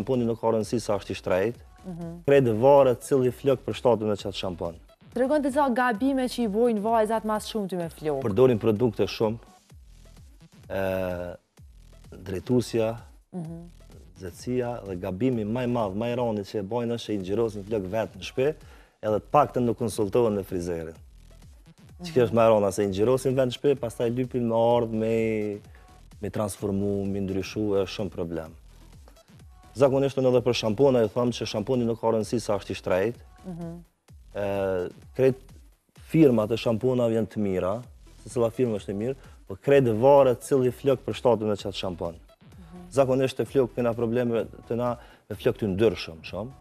shamponi nuk ka rëndësi sa është i shtrejt, krejt varet cili flok për shtatën e qatë shampon. Tregon të ca gabime që i bojnë vajzat mas shumë ty me flokë. Përdorin produkte shumë, drejtusja, zëtësia dhe gabimi maj madh, maj rani që e bojnë është që i gjyrosin flokë vetë në shpe, edhe të pakten nuk konsultohen me frizerin. Që kjo është maj rana, se i gjyrosin vetë në shpe, pastaj lypin me ardhë, me transformu, me ndryshu, e shumë problem. Zakonisht edhe për shampona, e thamë që shamponi nuk ka rëndësi sa është i shtrejt. Krejt firmat e shamponave janë të mira, se cila firma është e mirë, po krejt varet cili flok për shtatën e qatë shampon. Zakonisht të flok këna probleme të na me flok të ndryshëm shumë.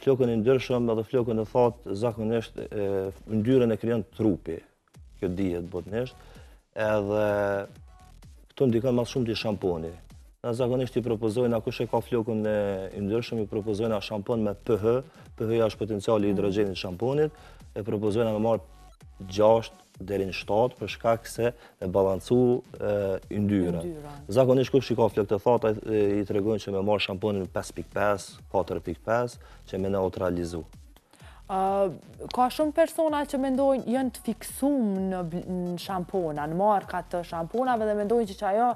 Flokën e ndryshëm edhe flokën e thatë zakonisht ndyrën e kryon trupi, kjo dihet botnisht, edhe këtu ndikon mas shumë të shamponi. Na zakonisht i propozojnë, kush e ka flokën e ndryshëm, i propozojnë a shampon me pH, pH-ja është potenciali i hidrogenit shamponit, e propozojnë me marë 6 deri në 7 për shkak se me balancu yndyrën. Zakonisht kush i ka flokë të thata i tregojnë që me marë shamponin 5.5, 4.5 që me neutralizu. Ka shumë persona që mendojnë janë të fiksum në shampona, në markat të shamponave dhe mendojnë që ajo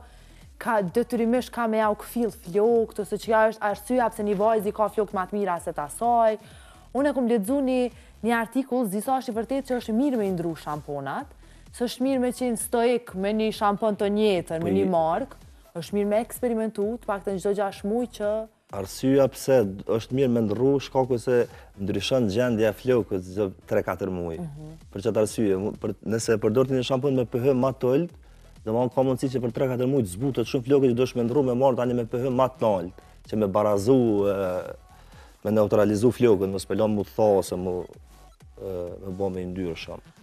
ka detyrimisht ka me jau këfill flokët, ose që është arsyeja pse një vajzë i ka flokët më të mira se ta saj. Unë e kom lexu një artikull, zisa është i vërtet që është mirë me ndru shamponat, së është mirë me qenë stoik me një shampon të njëjtën, me një markë, është mirë me eksperimentu, të paktën çdo 6 muaj që... Arsyeja pse është mirë me ndru, shkaku se ndryshon gjendja e flokët 3-4 muaj. Për çfarë arsye? Nëse përdorni një shampon me pH më të ulët, domethënë ka mundësi që për 3-4 muaj të zbutet shumë flokët që do të ndru me marr tani me pH më të lartë, që me barazu, me neutralizu flokët, mos pelon mu tha ose mu bë me ndyrë shumë.